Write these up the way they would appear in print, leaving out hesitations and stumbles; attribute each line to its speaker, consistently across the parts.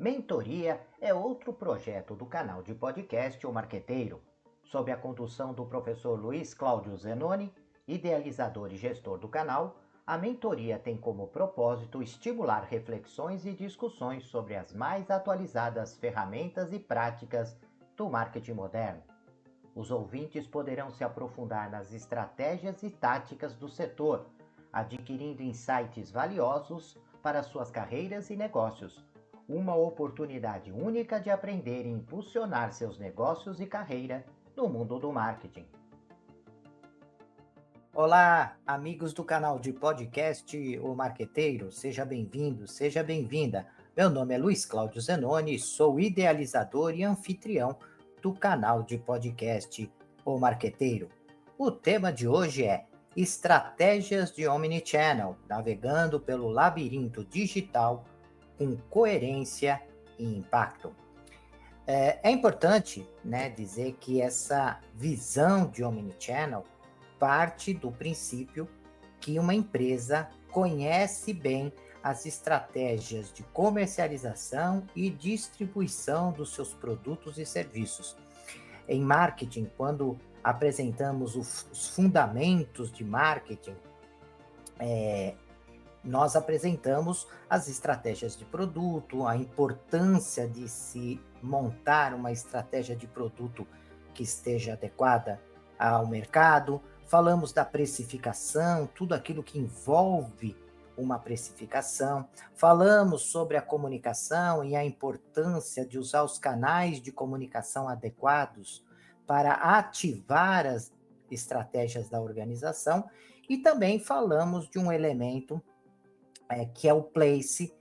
Speaker 1: Mentoria é outro projeto do canal de podcast O Marqueteiro, sob a condução do professor Luiz Cláudio Zenoni, idealizador e gestor do canal. A mentoria tem como propósito estimular reflexões e discussões sobre as mais atualizadas ferramentas e práticas do marketing moderno. Os ouvintes poderão se aprofundar nas estratégias e táticas do setor, adquirindo insights valiosos para suas carreiras e negócios. Uma oportunidade única de aprender e impulsionar seus negócios e carreira no mundo do marketing. Olá, amigos do canal de podcast O Marqueteiro, seja bem-vindo, seja bem-vinda. Meu nome é Luiz Cláudio Zenoni, sou idealizador e anfitrião do canal de podcast O Marqueteiro. O tema de hoje é Estratégias de Omnichannel, navegando pelo labirinto digital com coerência e impacto. É importante, dizer que essa visão de Omnichannel parte do princípio que uma empresa conhece bem as estratégias de comercialização e distribuição dos seus produtos e serviços. Em marketing, quando apresentamos os fundamentos de marketing, nós apresentamos as estratégias de produto, a importância de se montar uma estratégia de produto que esteja adequada ao mercado, falamos da precificação, tudo aquilo que envolve uma precificação, falamos sobre a comunicação e a importância de usar os canais de comunicação adequados para ativar as estratégias da organização, e também falamos de um elemento que é o place,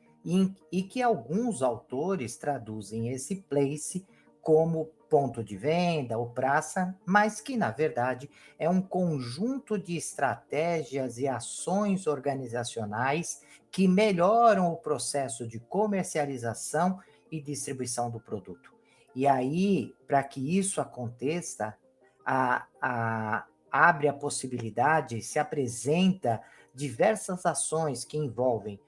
Speaker 1: e que alguns autores traduzem esse place como ponto de venda ou praça, mas que, na verdade, é um conjunto de estratégias e ações organizacionais que melhoram o processo de comercialização e distribuição do produto. E aí, para que isso aconteça, abre a possibilidade, se apresenta diversas ações que envolvem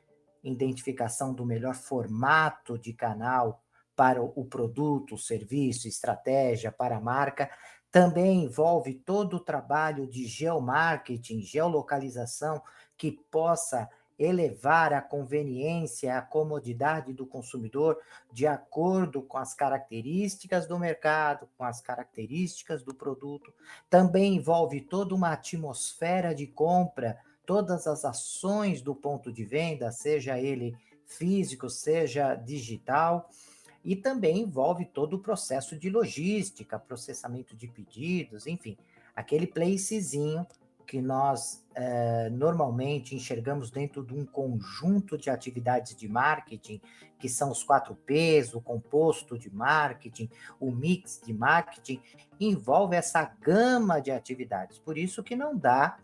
Speaker 1: identificação do melhor formato de canal para o produto, o serviço, estratégia para a marca. Também envolve todo o trabalho de geomarketing, geolocalização, que possa elevar a conveniência, a comodidade do consumidor de acordo com as características do mercado, com as características do produto. Também envolve toda uma atmosfera de compra, todas as ações do ponto de venda, seja ele físico, seja digital, e também envolve todo o processo de logística, processamento de pedidos, enfim, aquele placezinho que nós normalmente enxergamos dentro de um conjunto de atividades de marketing, que são os 4Ps, o composto de marketing, o mix de marketing, envolve essa gama de atividades. Por isso que não dá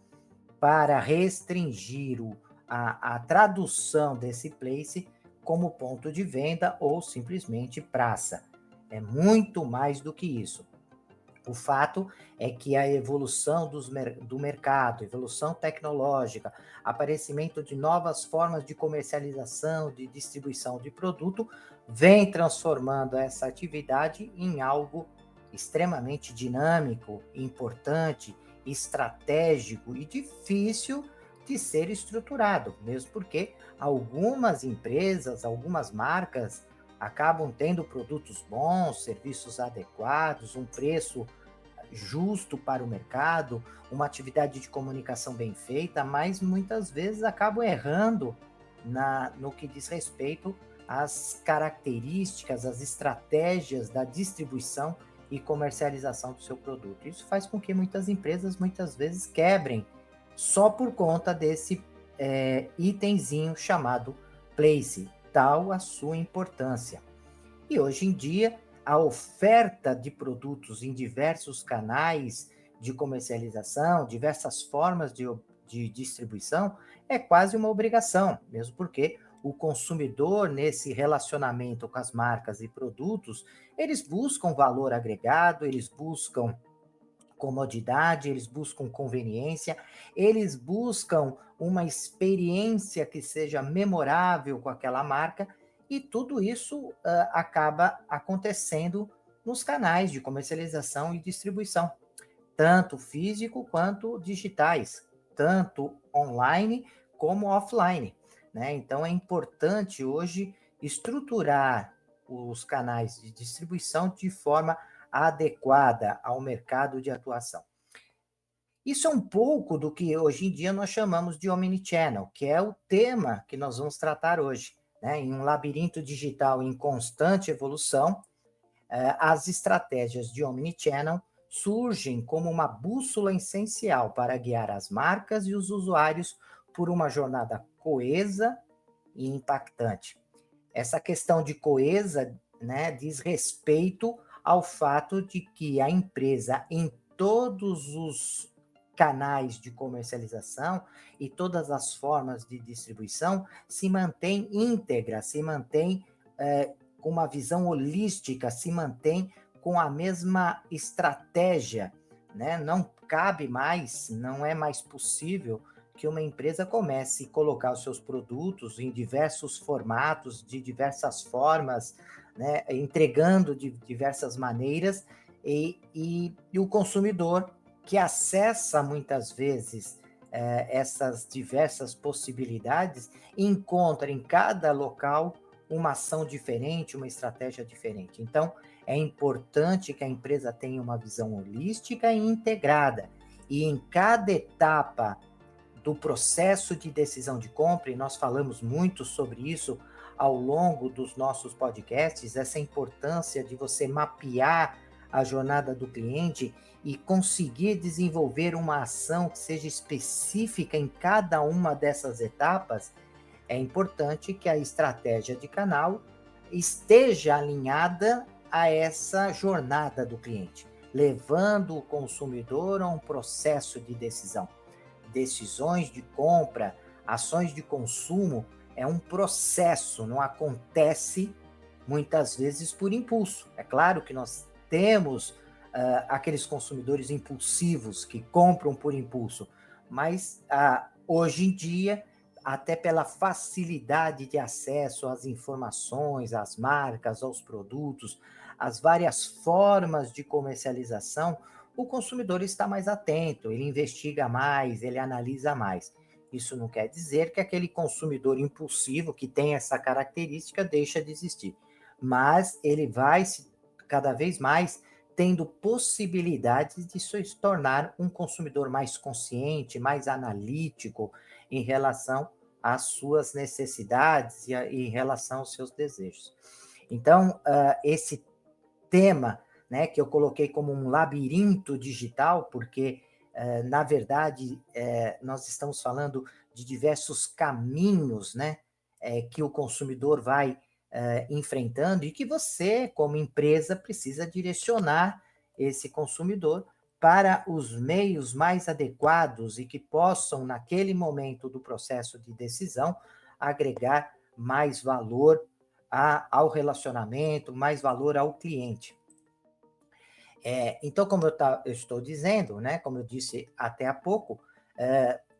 Speaker 1: para restringir a tradução desse place como ponto de venda ou simplesmente praça. É muito mais do que isso. O fato é que a evolução do mercado, evolução tecnológica, aparecimento de novas formas de comercialização, de distribuição de produto, vem transformando essa atividade em algo extremamente dinâmico, importante, estratégico e difícil de ser estruturado, mesmo porque algumas empresas, algumas marcas acabam tendo produtos bons, serviços adequados, um preço justo para o mercado, uma atividade de comunicação bem feita, mas muitas vezes acabam errando no que diz respeito às características, às estratégias da distribuição e comercialização do seu produto. Isso faz com que muitas empresas, muitas vezes, quebrem só por conta desse itemzinho chamado place, tal a sua importância. E hoje em dia, a oferta de produtos em diversos canais de comercialização, diversas formas de distribuição, é quase uma obrigação, mesmo porque o consumidor, nesse relacionamento com as marcas e produtos, eles buscam valor agregado, eles buscam comodidade, eles buscam conveniência, eles buscam uma experiência que seja memorável com aquela marca, E tudo isso acaba acontecendo nos canais de comercialização e distribuição, tanto físico quanto digitais, tanto online como offline, né? Então é importante hoje estruturar os canais de distribuição de forma adequada ao mercado de atuação. Isso é um pouco do que hoje em dia nós chamamos de omnichannel, que é o tema que nós vamos tratar hoje, né? Em um labirinto digital em constante evolução, as estratégias de omnichannel surgem como uma bússola essencial para guiar as marcas e os usuários por uma jornada coesa e impactante. Essa questão de coesa, né, diz respeito ao fato de que a empresa, em todos os canais de comercialização e todas as formas de distribuição, se mantém íntegra, se mantém com uma visão holística, se mantém com a mesma estratégia, né? Não cabe mais, não é mais possível que uma empresa comece a colocar os seus produtos em diversos formatos, de diversas formas, né? Entregando de diversas maneiras, e o consumidor que acessa muitas vezes essas diversas possibilidades encontra em cada local uma ação diferente, uma estratégia diferente. Então, é importante que a empresa tenha uma visão holística e integrada. E em cada etapa do processo de decisão de compra, e nós falamos muito sobre isso ao longo dos nossos podcasts, essa importância de você mapear a jornada do cliente e conseguir desenvolver uma ação que seja específica em cada uma dessas etapas. É importante que a estratégia de canal esteja alinhada a essa jornada do cliente, levando o consumidor a um processo de decisão. Decisões de compra, ações de consumo, é um processo, não acontece muitas vezes por impulso. É claro que nós temos aqueles consumidores impulsivos que compram por impulso, mas hoje em dia, até pela facilidade de acesso às informações, às marcas, aos produtos, às várias formas de comercialização, o consumidor está mais atento, ele investiga mais, ele analisa mais. Isso não quer dizer que aquele consumidor impulsivo que tem essa característica deixa de existir, mas ele vai cada vez mais tendo possibilidades de se tornar um consumidor mais consciente, mais analítico em relação às suas necessidades e em relação aos seus desejos. Então, esse tema, né, que eu coloquei como um labirinto digital, porque, na verdade, nós estamos falando de diversos caminhos, né, que o consumidor vai enfrentando e que você, como empresa, precisa direcionar esse consumidor para os meios mais adequados e que possam, naquele momento do processo de decisão, agregar mais valor ao relacionamento, mais valor ao cliente. Então, como eu estou dizendo, né, como eu disse até há pouco,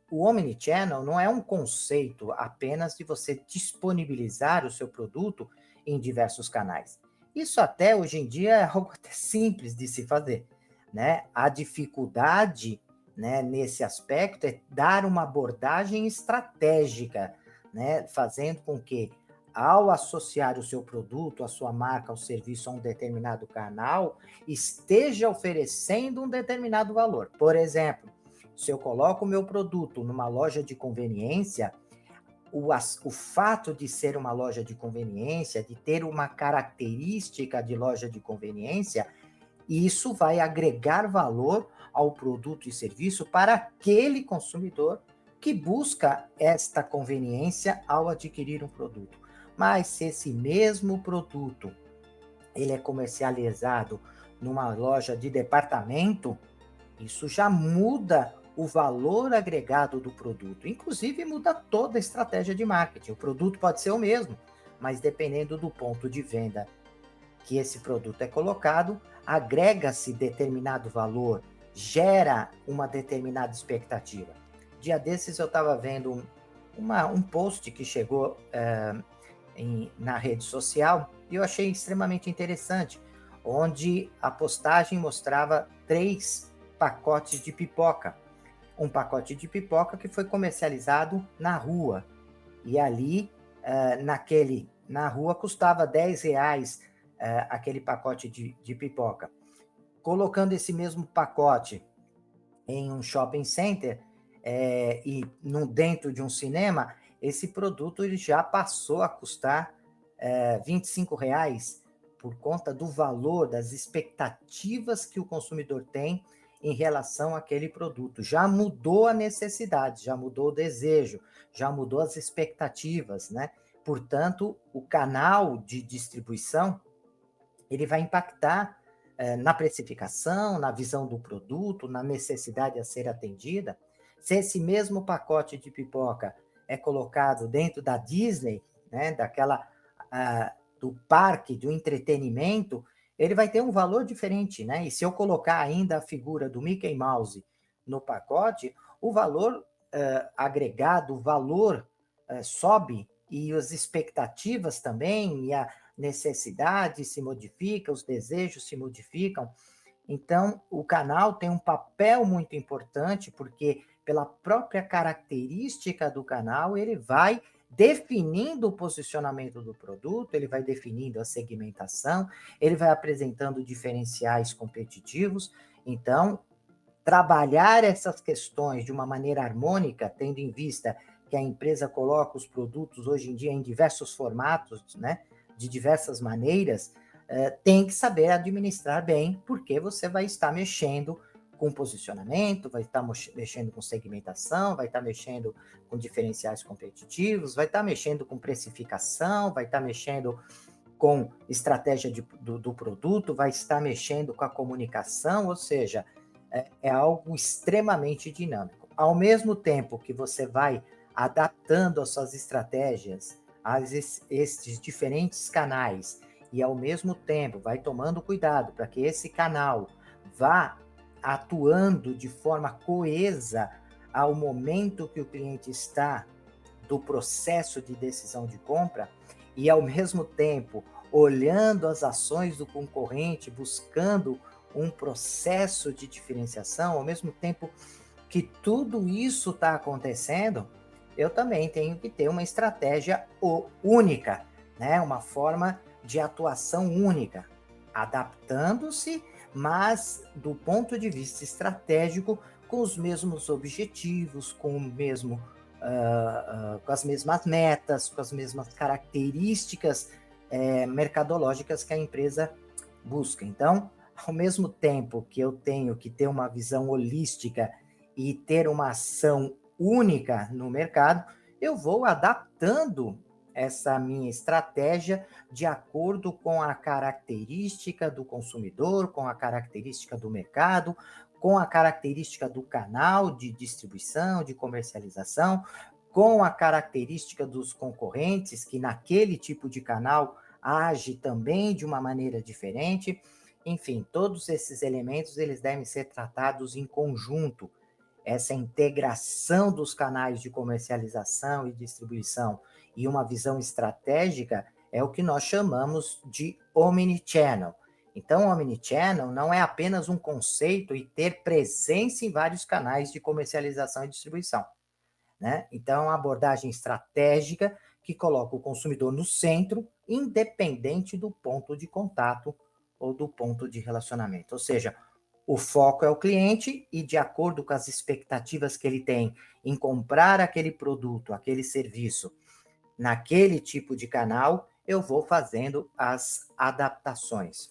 Speaker 1: o Omnichannel não é um conceito apenas de você disponibilizar o seu produto em diversos canais. Isso até hoje em dia é algo até simples de se fazer, né? A dificuldade, né, nesse aspecto é dar uma abordagem estratégica, né, fazendo com que, ao associar o seu produto, a sua marca, o serviço a um determinado canal, esteja oferecendo um determinado valor. Por exemplo, se eu coloco o meu produto numa loja de conveniência, o fato de ser uma loja de conveniência, de ter uma característica de loja de conveniência, isso vai agregar valor ao produto e serviço para aquele consumidor que busca esta conveniência ao adquirir um produto. Mas se esse mesmo produto ele é comercializado numa loja de departamento, isso já muda o valor agregado do produto. Inclusive, muda toda a estratégia de marketing. O produto pode ser o mesmo, mas dependendo do ponto de venda que esse produto é colocado, agrega-se determinado valor, gera uma determinada expectativa. Dia desses eu estava vendo um post que chegou na rede social, e eu achei extremamente interessante, onde a postagem mostrava 3 pacotes de pipoca. Um pacote de pipoca que foi comercializado na rua. E ali, na rua, custava R$ 10 aquele pacote de pipoca. Colocando esse mesmo pacote em um shopping center e dentro de um cinema, esse produto ele já passou a custar R$ 25 por conta do valor, das expectativas que o consumidor tem em relação àquele produto. Já mudou a necessidade, já mudou o desejo, já mudou as expectativas, né? Portanto, o canal de distribuição ele vai impactar na precificação, na visão do produto, na necessidade a ser atendida. Se esse mesmo pacote de pipoca é colocado dentro da Disney, né, do parque, do entretenimento, ele vai ter um valor diferente, né? E se eu colocar ainda a figura do Mickey Mouse no pacote, o valor agregado, o valor sobe e as expectativas também, e a necessidade se modifica, os desejos se modificam. Então, o canal tem um papel muito importante, porque pela própria característica do canal, ele vai definindo o posicionamento do produto, ele vai definindo a segmentação, ele vai apresentando diferenciais competitivos. Então, trabalhar essas questões de uma maneira harmônica, tendo em vista que a empresa coloca os produtos hoje em dia em diversos formatos, né, de diversas maneiras, tem que saber administrar bem, porque você vai estar mexendo com posicionamento, vai estar mexendo com segmentação, vai estar mexendo com diferenciais competitivos, vai estar mexendo com precificação, vai estar mexendo com estratégia do produto, vai estar mexendo com a comunicação, ou seja, é algo extremamente dinâmico. Ao mesmo tempo que você vai adaptando as suas estratégias a esses diferentes canais e, ao mesmo tempo, vai tomando cuidado para que esse canal vá atuando de forma coesa ao momento que o cliente está do processo de decisão de compra e, ao mesmo tempo, olhando as ações do concorrente, buscando um processo de diferenciação, ao mesmo tempo que tudo isso está acontecendo, eu também tenho que ter uma estratégia única, né? Uma forma de atuação única, adaptando-se, mas do ponto de vista estratégico, com os mesmos objetivos, com as mesmas metas, com as mesmas características mercadológicas que a empresa busca. Então, ao mesmo tempo que eu tenho que ter uma visão holística e ter uma ação única no mercado, eu vou adaptando essa minha estratégia de acordo com a característica do consumidor, com a característica do mercado, com a característica do canal de distribuição, de comercialização, com a característica dos concorrentes, que naquele tipo de canal age também de uma maneira diferente. Enfim, todos esses elementos eles devem ser tratados em conjunto. Essa integração dos canais de comercialização e distribuição e uma visão estratégica é o que nós chamamos de omnichannel. Então, omnichannel não é apenas um conceito e ter presença em vários canais de comercialização e distribuição, né? Então, é uma abordagem estratégica que coloca o consumidor no centro, independente do ponto de contato ou do ponto de relacionamento. Ou seja, o foco é o cliente e, de acordo com as expectativas que ele tem em comprar aquele produto, aquele serviço, naquele tipo de canal, eu vou fazendo as adaptações.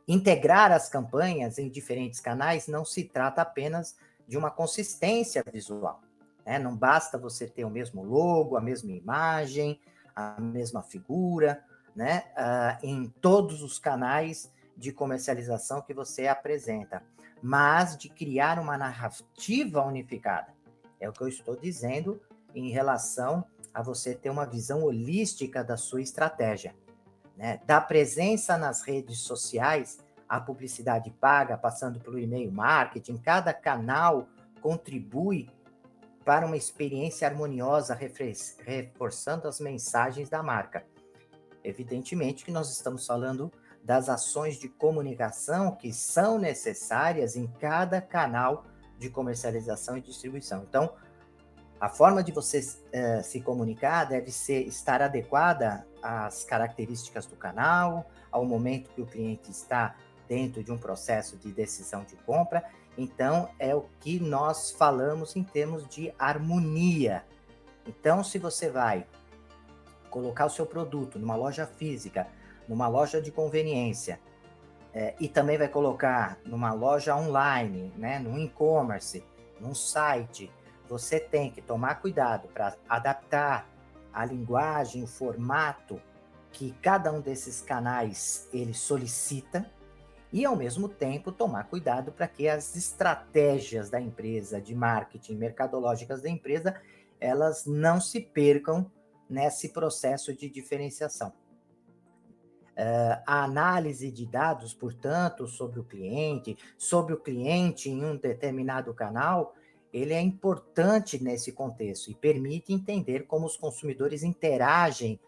Speaker 1: Integrar as campanhas em diferentes canais não se trata apenas de uma consistência visual, né? Não basta você ter o mesmo logo, a mesma imagem, a mesma figura, né? Em todos os canais de comercialização que você apresenta, mas de criar uma narrativa unificada. É o que eu estou dizendo em relação a você ter uma visão holística da sua estratégia, né? Da presença nas redes sociais, a publicidade paga, passando pelo e-mail marketing, cada canal contribui para uma experiência harmoniosa, reforçando as mensagens da marca. Evidentemente que nós estamos falando das ações de comunicação que são necessárias em cada canal de comercialização e distribuição. Então, a forma de você se comunicar deve estar adequada às características do canal, ao momento que o cliente está dentro de um processo de decisão de compra. Então, é o que nós falamos em termos de harmonia. Então, se você vai colocar o seu produto numa loja física, numa loja de conveniência, e também vai colocar numa loja online, né, num e-commerce, num site, você tem que tomar cuidado para adaptar a linguagem, o formato que cada um desses canais ele solicita e, ao mesmo tempo, tomar cuidado para que as estratégias da empresa, de marketing, mercadológicas da empresa, elas não se percam nesse processo de diferenciação. A análise de dados, portanto, sobre o cliente em um determinado canal, ele é importante nesse contexto e permite entender como os consumidores interagem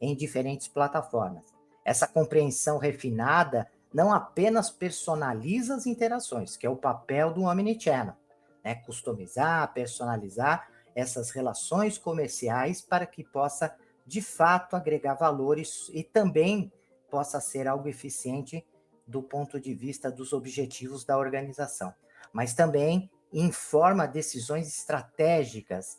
Speaker 1: em diferentes plataformas. Essa compreensão refinada não apenas personaliza as interações, que é o papel do omnichannel, né? Customizar, personalizar essas relações comerciais para que possa, de fato, agregar valores e também possa ser algo eficiente do ponto de vista dos objetivos da organização, mas também informa decisões estratégicas,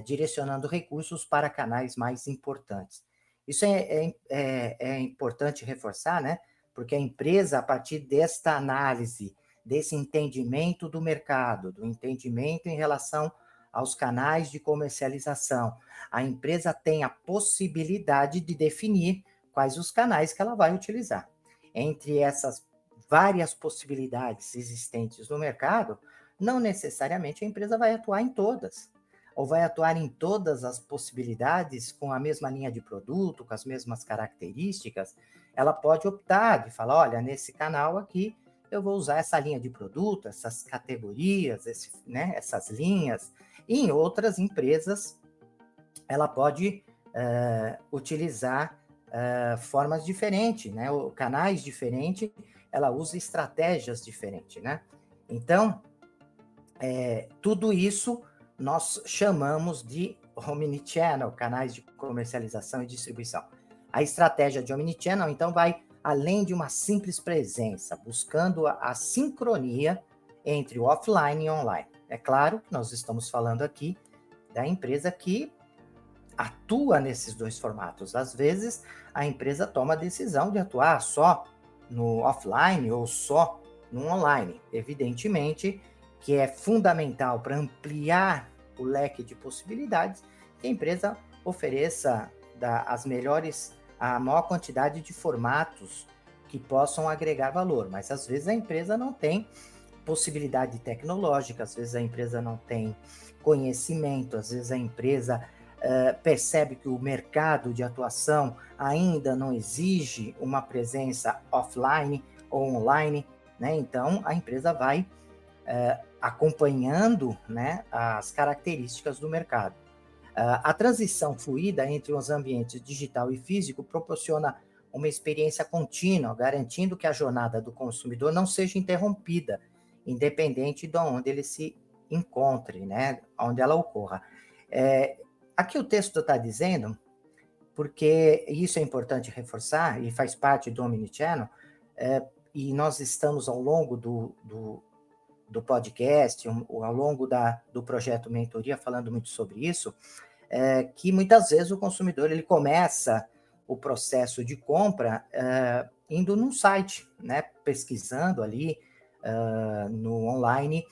Speaker 1: direcionando recursos para canais mais importantes. Isso é importante reforçar, né? Porque a empresa, a partir desta análise, desse entendimento do mercado, do entendimento em relação aos canais de comercialização, a empresa tem a possibilidade de definir quais os canais que ela vai utilizar. Entre essas várias possibilidades existentes no mercado, não necessariamente a empresa vai atuar em todas, ou vai atuar em todas as possibilidades com a mesma linha de produto, com as mesmas características. Ela pode optar de falar, olha, nesse canal aqui eu vou usar essa linha de produto, essas categorias, essas linhas. E em outras empresas, ela pode utilizar formas diferentes, né? Ou canais diferentes, ela usa estratégias diferentes, né? Então, tudo isso nós chamamos de omnichannel, canais de comercialização e distribuição. A estratégia de omnichannel, então, vai além de uma simples presença, buscando a sincronia entre o offline e o online. É claro que nós estamos falando aqui da empresa que atua nesses dois formatos. Às vezes, a empresa toma a decisão de atuar só no offline ou só no online. Evidentemente que é fundamental para ampliar o leque de possibilidades que a empresa ofereça a maior quantidade de formatos que possam agregar valor. Mas, às vezes, a empresa não tem possibilidade tecnológica, às vezes a empresa não tem conhecimento, às vezes a empresa percebe que o mercado de atuação ainda não exige uma presença offline ou online, né? Então, a empresa vai acompanhando, né, as características do mercado. A transição fluida entre os ambientes digital e físico proporciona uma experiência contínua, garantindo que a jornada do consumidor não seja interrompida, independente de onde ele se encontre, né, onde ela ocorra. Aqui o texto está dizendo, porque isso é importante reforçar, e faz parte do Omnichannel, e nós estamos ao longo do podcast, ao longo do projeto Mentoria, falando muito sobre isso, que muitas vezes o consumidor ele começa o processo de compra indo num site, né, pesquisando ali no online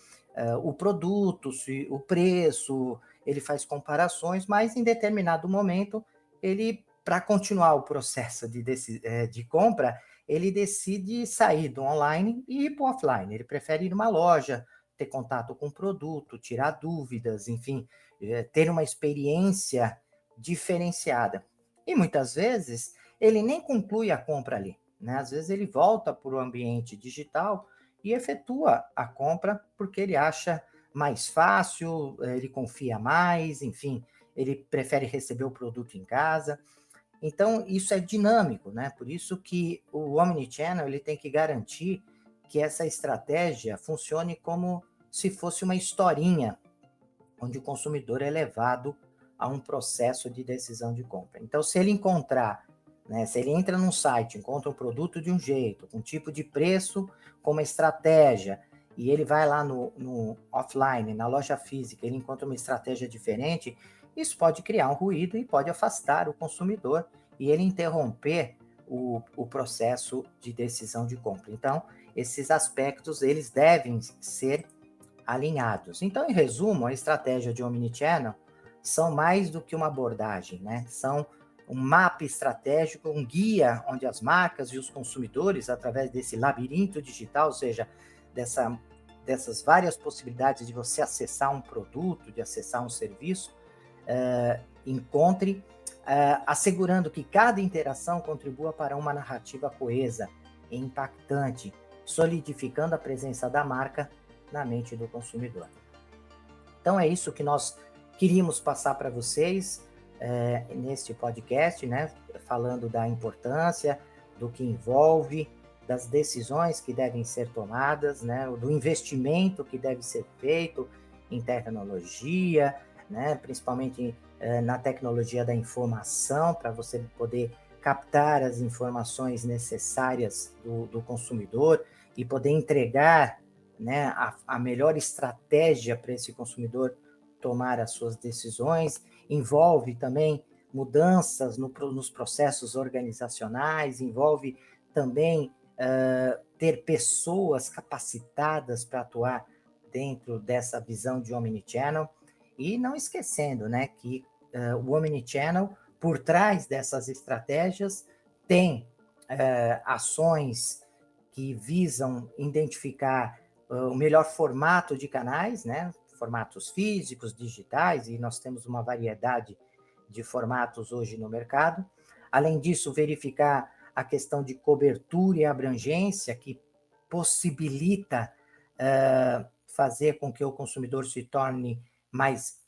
Speaker 1: o produto, o preço, ele faz comparações, mas em determinado momento, ele, para continuar o processo de compra, ele decide sair do online e ir para o offline. Ele prefere ir numa loja, ter contato com o produto, tirar dúvidas, enfim, ter uma experiência diferenciada. E muitas vezes ele nem conclui a compra ali, né? Às vezes ele volta para o ambiente digital e efetua a compra porque ele acha mais fácil, ele confia mais, enfim, ele prefere receber o produto em casa. Então, isso é dinâmico, né? Por isso que o Omnichannel ele tem que garantir que essa estratégia funcione como se fosse uma historinha, onde o consumidor é levado a um processo de decisão de compra. Então, se ele encontrar, né, se ele entra num site, encontra um produto de um jeito, com um tipo de preço, com uma estratégia, e ele vai lá no offline, na loja física, ele encontra uma estratégia diferente, isso pode criar um ruído e pode afastar o consumidor e ele interromper o processo de decisão de compra. Então, esses aspectos, eles devem ser alinhados. Então, em resumo, a estratégia de Omnichannel são mais do que uma abordagem, né? São um mapa estratégico, um guia onde as marcas e os consumidores, através desse labirinto digital, ou seja, dessas várias possibilidades de você acessar um produto, de acessar um serviço, encontre, assegurando que cada interação contribua para uma narrativa coesa e impactante, solidificando a presença da marca na mente do consumidor. Então é isso que nós queríamos passar para vocês neste podcast, né? Falando da importância, do que envolve, das decisões que devem ser tomadas, né? Do investimento que deve ser feito em tecnologia, né? Principalmente na tecnologia da informação, para você poder captar as informações necessárias do consumidor e poder entregar, né, a melhor estratégia para esse consumidor tomar as suas decisões. Envolve também mudanças nos processos organizacionais, envolve também ter pessoas capacitadas para atuar dentro dessa visão de Omnichannel. E não esquecendo, né, que o Omnichannel, por trás dessas estratégias, tem ações que visam identificar o melhor formato de canais, né? Formatos físicos, digitais, e nós temos uma variedade de formatos hoje no mercado. Além disso, verificar a questão de cobertura e abrangência, que possibilita fazer com que o consumidor se torne mais,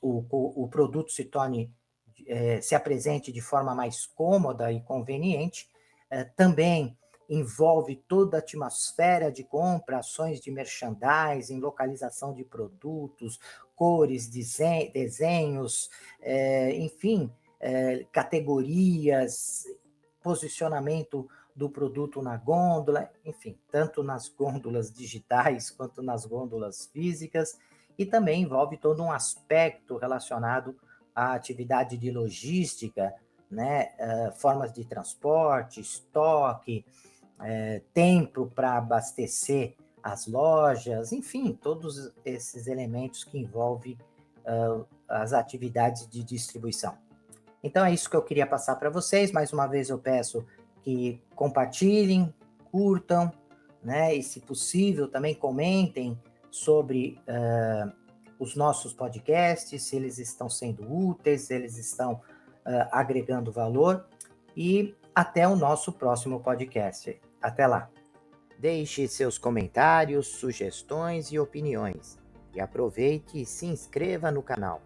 Speaker 1: o produto se torne, se apresente de forma mais cômoda e conveniente. Também envolve toda a atmosfera de compra, ações de merchandising, localização de produtos, cores, desenhos, enfim, categorias, posicionamento do produto na gôndola, enfim, tanto nas gôndolas digitais quanto nas gôndolas físicas, e também envolve todo um aspecto relacionado à atividade de logística, né, formas de transporte, estoque, tempo para abastecer as lojas, enfim, todos esses elementos que envolvem as atividades de distribuição. Então é isso que eu queria passar para vocês. Mais uma vez eu peço que compartilhem, curtam, né? E se possível também comentem sobre os nossos podcasts, se eles estão sendo úteis, se eles estão agregando valor. E até o nosso próximo podcast. Até lá. Deixe seus comentários, sugestões e opiniões. E aproveite e se inscreva no canal.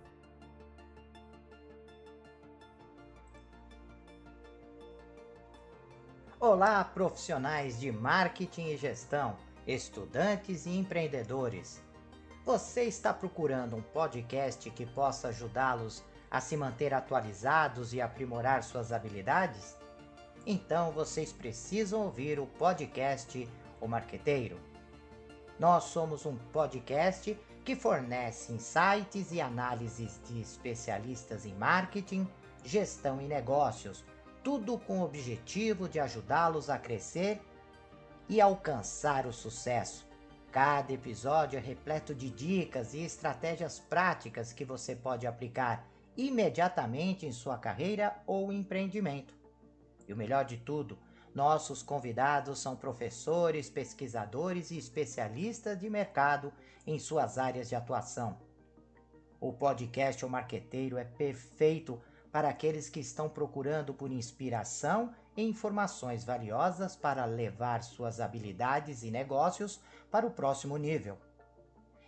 Speaker 1: Olá, profissionais de marketing e gestão, estudantes e empreendedores. Você está procurando um podcast que possa ajudá-los a se manter atualizados e aprimorar suas habilidades? Então vocês precisam ouvir o podcast O Marqueteiro. Nós somos um podcast que fornece insights e análises de especialistas em marketing, gestão e negócios, tudo com o objetivo de ajudá-los a crescer e alcançar o sucesso. Cada episódio é repleto de dicas e estratégias práticas que você pode aplicar imediatamente em sua carreira ou empreendimento. E o melhor de tudo, nossos convidados são professores, pesquisadores e especialistas de mercado em suas áreas de atuação. O podcast O Marqueteiro é perfeito para aqueles que estão procurando por inspiração e informações valiosas para levar suas habilidades e negócios para o próximo nível.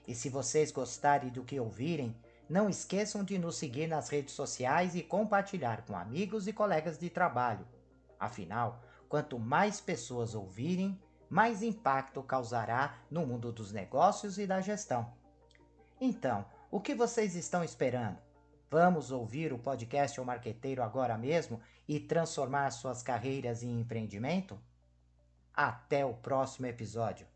Speaker 1: E se vocês gostarem do que ouvirem, não esqueçam de nos seguir nas redes sociais e compartilhar com amigos e colegas de trabalho. Afinal, quanto mais pessoas ouvirem, mais impacto causará no mundo dos negócios e da gestão. Então, o que vocês estão esperando? Vamos ouvir o podcast O Marqueteiro agora mesmo e transformar suas carreiras em empreendimento? Até o próximo episódio.